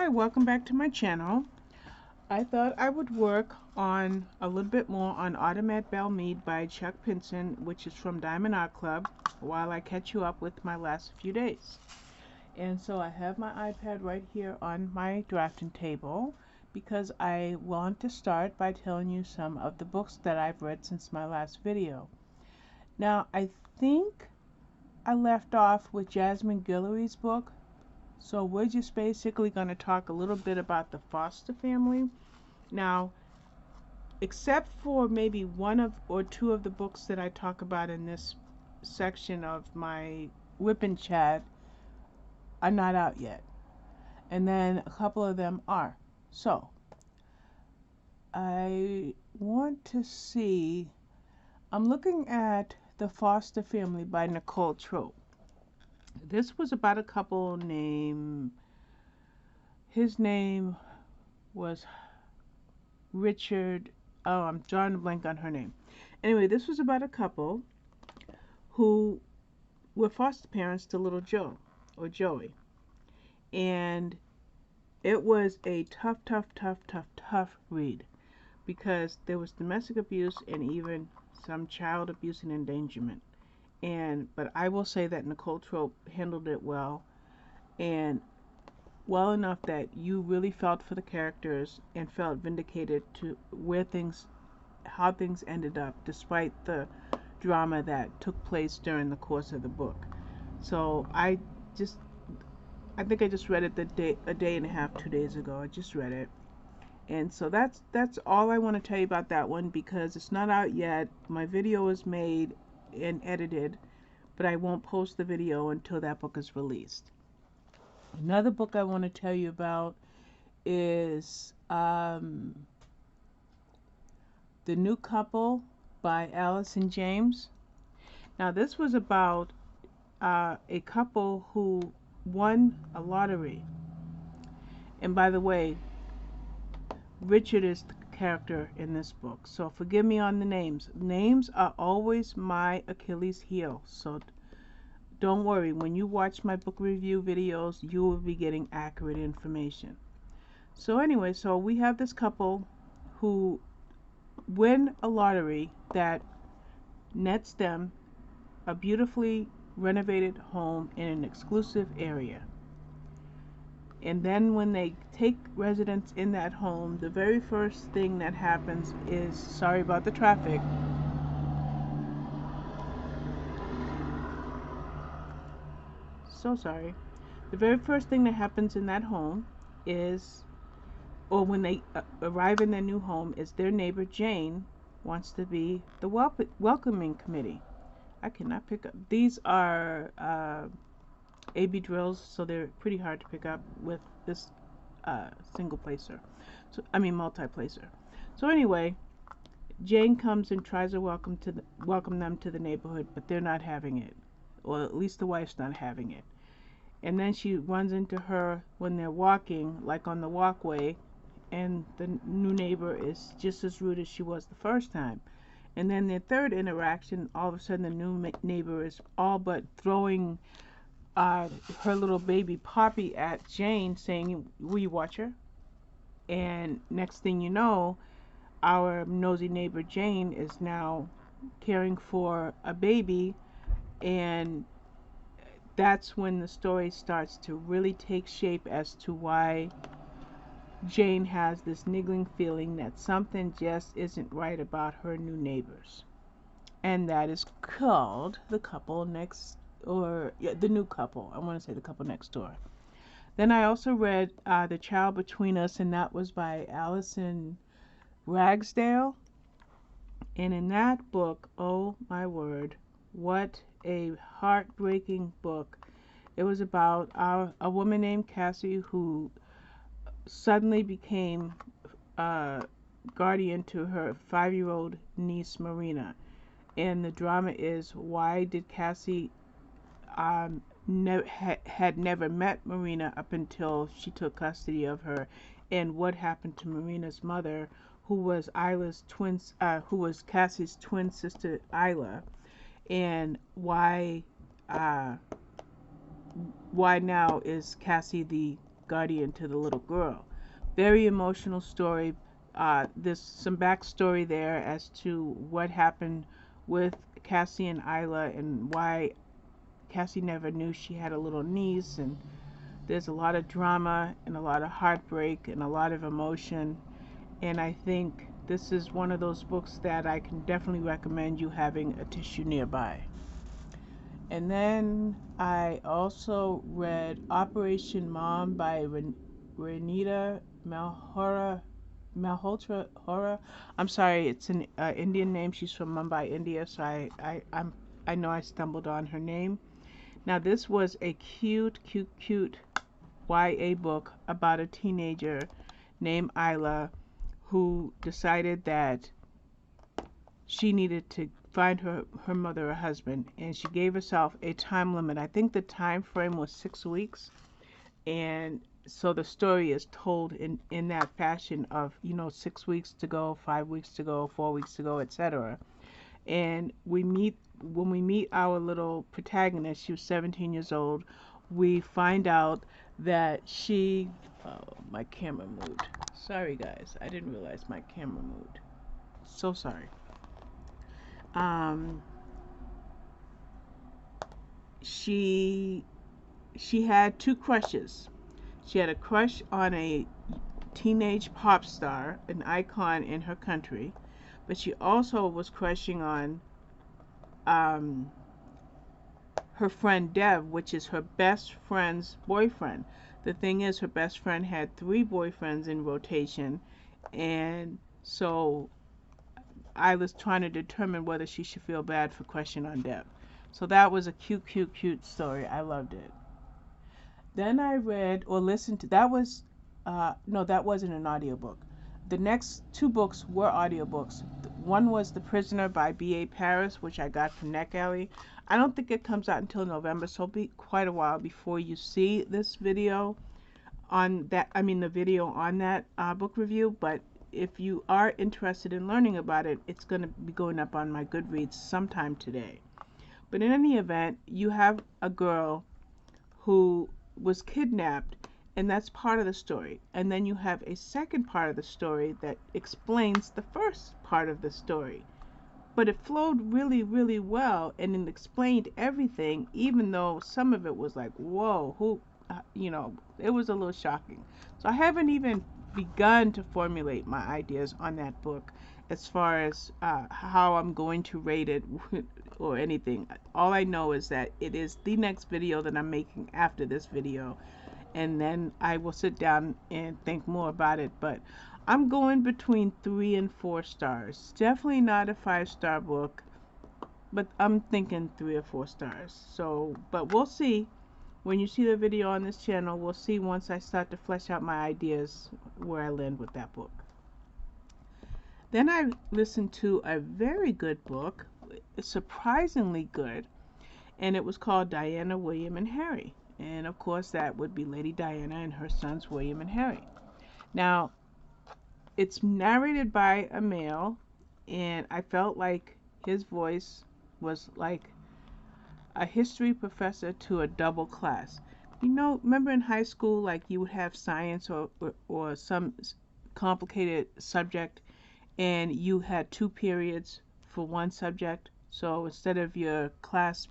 Hi, welcome back to my channel. I thought I would work on a little bit more on Automat Belle Meade by Chuck Pinson, which is from Diamond Art Club, while I catch you up with my last few days. And so I have my iPad right here on my drafting table because I want to start by telling you some of the books that I've read since my last video. Now, I think I left off with Jasmine Guillory's book. So we're just basically going to talk a little bit about the Foster family. Now, except for maybe one of or two of the books that I talk about in this section of my WIP and Chat are not out yet. And then a couple of them are. So, I want to see, I'm looking at The Foster Family by Nicole Trope. This was about a couple named, his name was Richard, oh, I'm drawing a blank on her name. Anyway, this was about a couple who were foster parents to little Joe, or Joey. And it was a tough read because there was domestic abuse and even some child abuse and endangerment. But I will say that Nicole Trope handled it well, and well enough that you really felt for the characters and felt vindicated to how things ended up, despite the drama that took place during the course of the book. So I think I just read it a day and a half, 2 days ago. I just read it. And so that's all I want to tell you about that one, because it's not out yet. My video is made and edited, but I won't post the video until that book is released. Another book I want to tell you about is The New Couple by Allison James. Now, this was about a couple who won a lottery. And by the way, Richard is the character in this book, so forgive me on the names. Names are always my Achilles heel, so don't worry, when you watch my book review videos, you will be getting accurate information. So anyway, so we have this couple who win a lottery that nets them a beautifully renovated home in an exclusive area. And then when they take residence in that home, the very first thing that happens is, sorry about the traffic, so sorry. The very first thing that happens in that home is, or when they arrive in their new home, is their neighbor Jane wants to be the welcoming committee. I cannot pick up. These are AB drills, so they're pretty hard to pick up with this single placer. So I mean multi-placer. So anyway, Jane comes and tries to welcome them to the neighborhood, but they're not having it, or at least the wife's not having it. And then she runs into her when they're walking, like on the walkway, and the new neighbor is just as rude as she was the first time. And then their third interaction, all of a sudden the new neighbor is all but throwing her little baby Poppy at Jane, saying, "Will you watch her?" And next thing you know, our nosy neighbor Jane is now caring for a baby, and that's when the story starts to really take shape as to why Jane has this niggling feeling that something just isn't right about her new neighbors. And that is called The Couple Next, or yeah, The New Couple. I want to say The Couple Next Door. Then I also read The Child Between Us, and that was by Allison Ragsdale. And in that book, oh my word, what a heartbreaking book. It was about a woman named Cassie who suddenly became guardian to her 5-year-old niece Marina. And the drama is, why did Cassie had never met Marina up until she took custody of her, and what happened to Marina's mother, who was Cassie's twin sister Isla, and why now is Cassie the guardian to the little girl. Very emotional story. There's some backstory there as to what happened with Cassie and Isla and why Cassie never knew she had a little niece, and there's a lot of drama and a lot of heartbreak and a lot of emotion, and I think this is one of those books that I can definitely recommend you having a tissue nearby. And then I also read Operation Mom by Renita Malhotra. I'm sorry, it's an Indian name. She's from Mumbai, India, so I know I stumbled on her name. Now this was a cute YA book about a teenager named Isla who decided that she needed to find her mother a husband, and she gave herself a time limit. I think the time frame was 6 weeks, and so the story is told in that fashion of 6 weeks to go, 5 weeks to go, 4 weeks to go, etc. And when we meet our little protagonist, she was 17 years old. We find out that my camera moved. Sorry guys, I didn't realize my camera moved. So sorry. Um, she had two crushes. She had a crush on a teenage pop star, an icon in her country, but she also was crushing on her friend Dev, which is her best friend's boyfriend. The thing is, her best friend had 3 boyfriends in rotation, and so I was trying to determine whether she should feel bad for crushing on Dev. So that was a cute story. I loved it. Then I read or listened to, that was, no, that wasn't an audiobook. The next 2 books were audiobooks. One was The Prisoner by B.A. Paris, which I got from NetGalley. I don't think it comes out until November, so it'll be quite a while before you see this video on that, the video on that book review, but if you are interested in learning about it, it's going to be going up on my Goodreads sometime today. But in any event, you have a girl who was kidnapped, and that's part of the story. And then you have a second part of the story that explains the first part of the story. But it flowed really well, and it explained everything, even though some of it was like, whoa, it was a little shocking. So I haven't even begun to formulate my ideas on that book as far as how I'm going to rate it or anything. All I know is that it is the next video that I'm making after this video, and then I will sit down and think more about it. But I'm going between 3 and 4 stars. Definitely not a 5-star book, but I'm thinking 3 or 4 stars. So, but we'll see. When you see the video on this channel, we'll see once I start to flesh out my ideas where I land with that book. Then I listened to a very good book, surprisingly good, and it was called Diana, William, and Harry. And of course that would be Lady Diana and her sons William and Harry. Now, it's narrated by a male, and I felt like his voice was like a history professor to a double class. Remember in high school, like you would have science or some complicated subject, and you had 2 periods for one subject. So instead of your class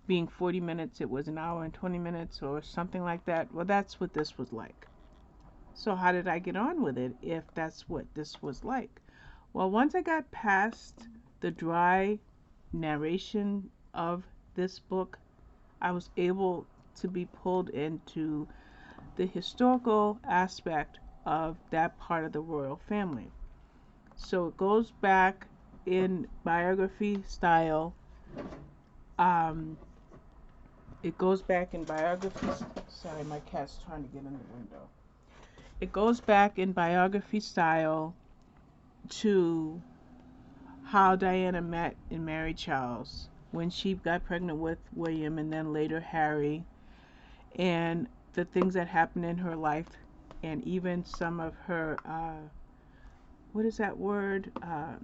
being 40 minutes, it was an hour and 20 minutes or something like that. Well, that's what this was like. So how did I get on with it if that's what this was like? Well, once I got past the dry narration of this book, I was able to be pulled into the historical aspect of that part of the royal family. So it goes back in biography style. Sorry, my cat's trying to get in the window. It goes back in biography style to how Diana met and married Charles, when she got pregnant with William and then later Harry, and the things that happened in her life, and even some of her what is that word? I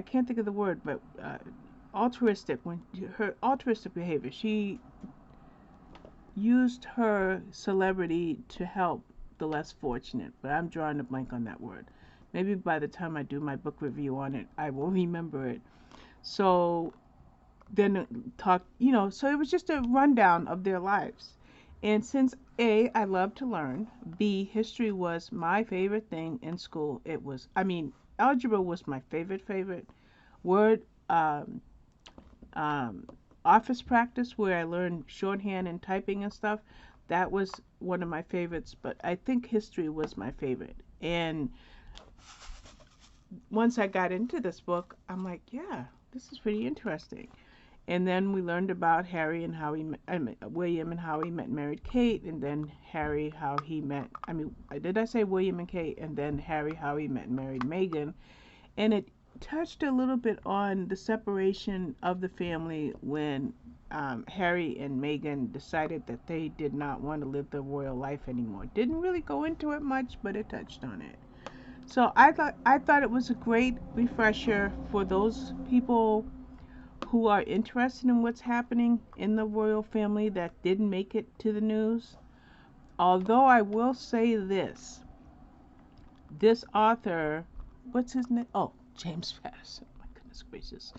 can't think of the word, but altruistic, when her altruistic behavior. She used her celebrity to help the less fortunate, but I'm drawing a blank on that word. Maybe by the time I do my book review on it, I will remember it. So then talk, so it was just a rundown of their lives. And since A, I love to learn, B, history was my favorite thing in school. Algebra was my favorite. Word, um, office practice where I learned shorthand and typing and stuff, that was one of my favorites. But I think history was my favorite. And once I got into this book, I'm like, yeah, this is pretty interesting. And then we learned about Harry and how he met, William and how he met and married Kate, and then Harry how he met. Did I say William and Kate? And then Harry how he met and married Meghan, and it touched a little bit on the separation of the family when Harry and Meghan decided that they did not want to live the royal life anymore. Didn't really go into it much, but it touched on it. So I thought it was a great refresher for those people who are interested in what's happening in the royal family that didn't make it to the news. Although I will say this author, what's his name? Oh, James Patterson. My goodness gracious.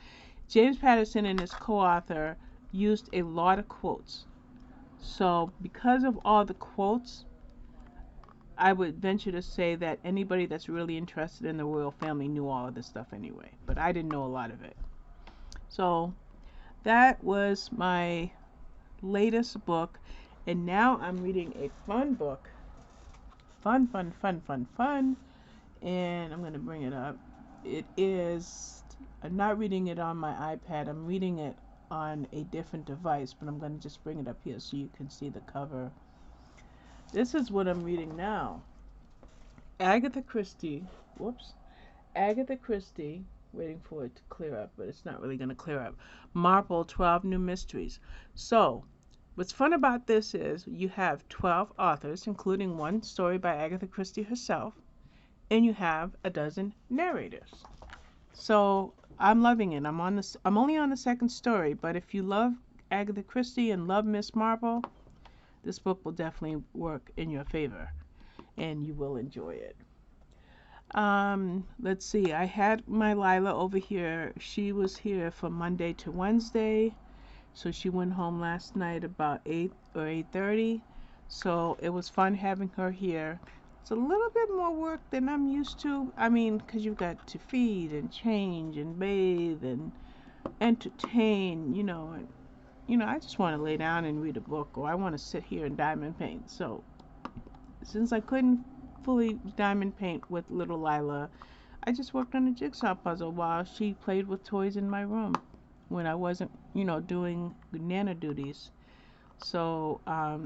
James Patterson and his co-author used a lot of quotes. So because of all the quotes, I would venture to say that anybody that's really interested in the royal family knew all of this stuff anyway. But I didn't know a lot of it. So that was my latest book, and now I'm reading a fun book. Fun. And I'm going to bring it up. I'm not reading it on my iPad, I'm reading it on a different device, but I'm going to just bring it up here so you can see the cover. This is what I'm reading now. Agatha Christie, waiting for it to clear up, but it's not really going to clear up. Marple, 12 New Mysteries. So, what's fun about this is you have 12 authors, including one story by Agatha Christie herself, and you have a dozen narrators. So, I'm loving it. I'm only on the second story, but if you love Agatha Christie and love Miss Marple, this book will definitely work in your favor, and you will enjoy it. Let's see. I had my Lila over here. She was here from Monday to Wednesday. So she went home last night about 8 or 8:30. So it was fun having her here. It's a little bit more work than I'm used to. Because you've got to feed and change and bathe and entertain, I just want to lay down and read a book, or I want to sit here and diamond paint. So since I couldn't fully diamond paint with little Lila, I just worked on a jigsaw puzzle while she played with toys in my room when I wasn't, doing nana duties. So I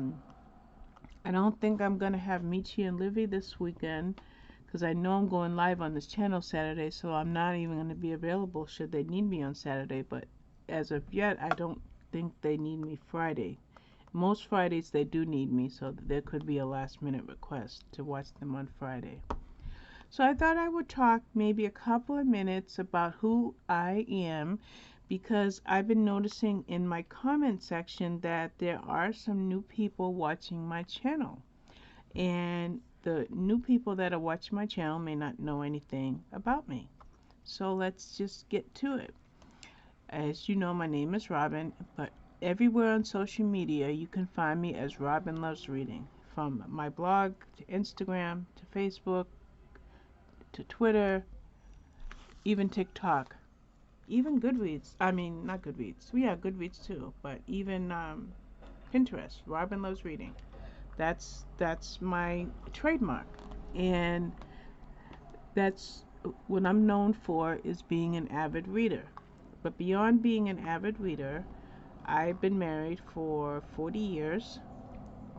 don't think I'm going to have Michi and Livy this weekend because I know I'm going live on this channel Saturday, so I'm not even going to be available should they need me on Saturday. But as of yet, I don't think they need me Friday. Most Fridays they do need me, so there could be a last minute request to watch them on Friday. So I thought I would talk maybe a couple of minutes about who I am, because I've been noticing in my comment section that there are some new people watching my channel. And the new people that are watching my channel may not know anything about me. So let's just get to it. As you know, my name is Robin, but everywhere on social media you can find me as Robin Loves Reading. From my blog to Instagram to Facebook to Twitter, even TikTok, even Goodreads. Not Goodreads. Yeah, Goodreads too, but even Pinterest. Robin Loves Reading. That's my trademark, and that's what I'm known for, is being an avid reader. But beyond being an avid reader, I've been married for 40 years.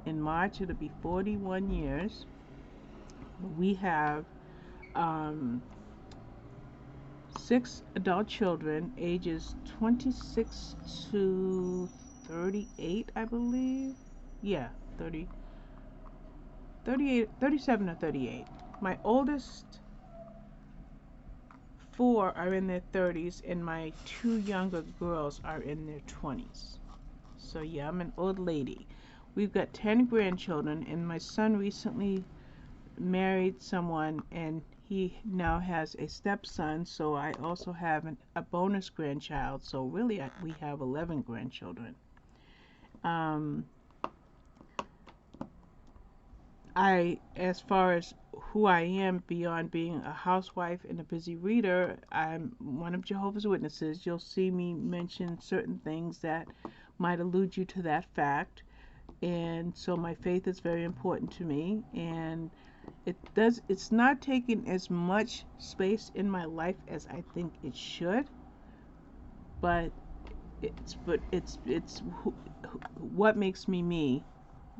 In March, it'll be 41 years. We have 6 adult children, ages 26 to 38, I believe. Yeah, 37 or 38. My oldest 4 are in their 30s, and my 2 younger girls are in their 20s. So yeah, I'm an old lady. We've got 10 grandchildren, and my son recently married someone, and he now has a stepson, so I also have a bonus grandchild. So really, we have 11 grandchildren. Um, as far as who I am beyond being a housewife and a busy reader, I'm one of Jehovah's Witnesses. You'll see me mention certain things that might allude you to that fact. And so my faith is very important to me, and it's not taking as much space in my life as I think it should, but it's what makes me me,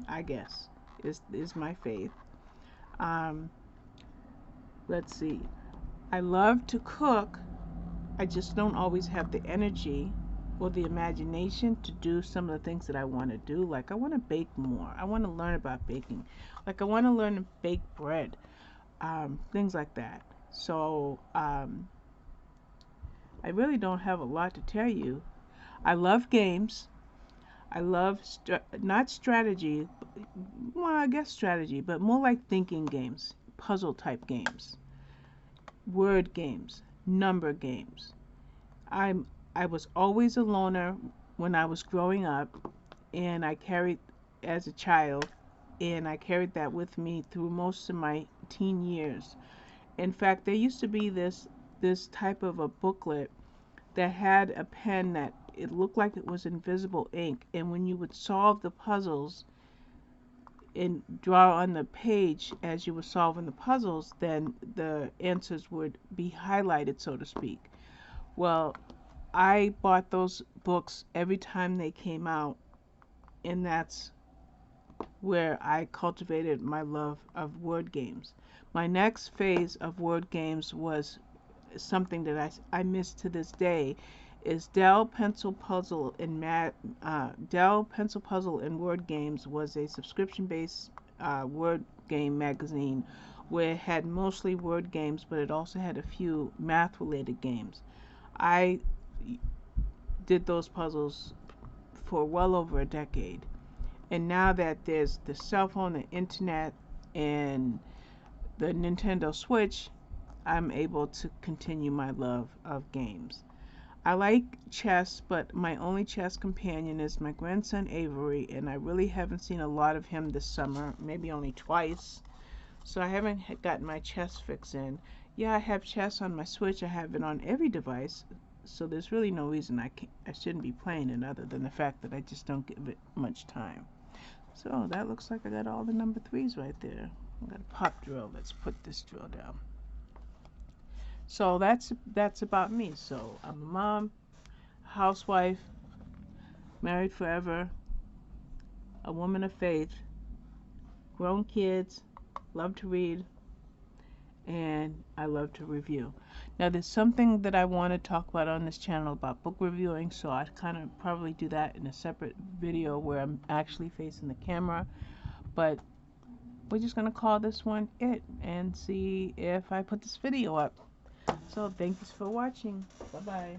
I guess, is my faith. Um, let's see. I love to cook. I just don't always have the energy or the imagination to do some of the things that I want to do. Like, I want to bake more. I want to learn about baking. Like, I want to learn to bake bread, things like that. So, I really don't have a lot to tell you. I love games. I love not strategy, well, I guess strategy, but more like thinking games, puzzle type games, word games, number games. I'm I was always a loner when I was growing up, and I carried as a child, and I carried that with me through most of my teen years. In fact, there used to be this type of a booklet that had a pen that it looked like it was invisible ink, and when you would solve the puzzles and draw on the page as you were solving the puzzles, then the answers would be highlighted, so to speak. Well, I bought those books every time they came out, and that's where I cultivated my love of word games. My next phase of word games was something that I miss to this day, is Dell Pencil Puzzle and Word Games was a subscription-based word game magazine where it had mostly word games, but it also had a few math-related games. I did those puzzles for well over a decade, and now that there's the cell phone, the internet, and the Nintendo Switch, I'm able to continue my love of games. I like chess, but my only chess companion is my grandson Avery, and I really haven't seen a lot of him this summer, maybe only twice. So I haven't gotten my chess fix in. Yeah, I have chess on my Switch. I have it on every device, so there's really no reason I shouldn't be playing it other than the fact that I just don't give it much time. So that looks like I got all the number threes right there. I got a pop drill. Let's put this drill down. So that's about me. So I'm a mom, housewife, married forever, a woman of faith, grown kids, love to read, and I love to review. Now there's something that I want to talk about on this channel about book reviewing, so I kind of probably do that in a separate video where I'm actually facing the camera, but we're just going to call this one it and see if I put this video up. So thank you for watching. Bye bye.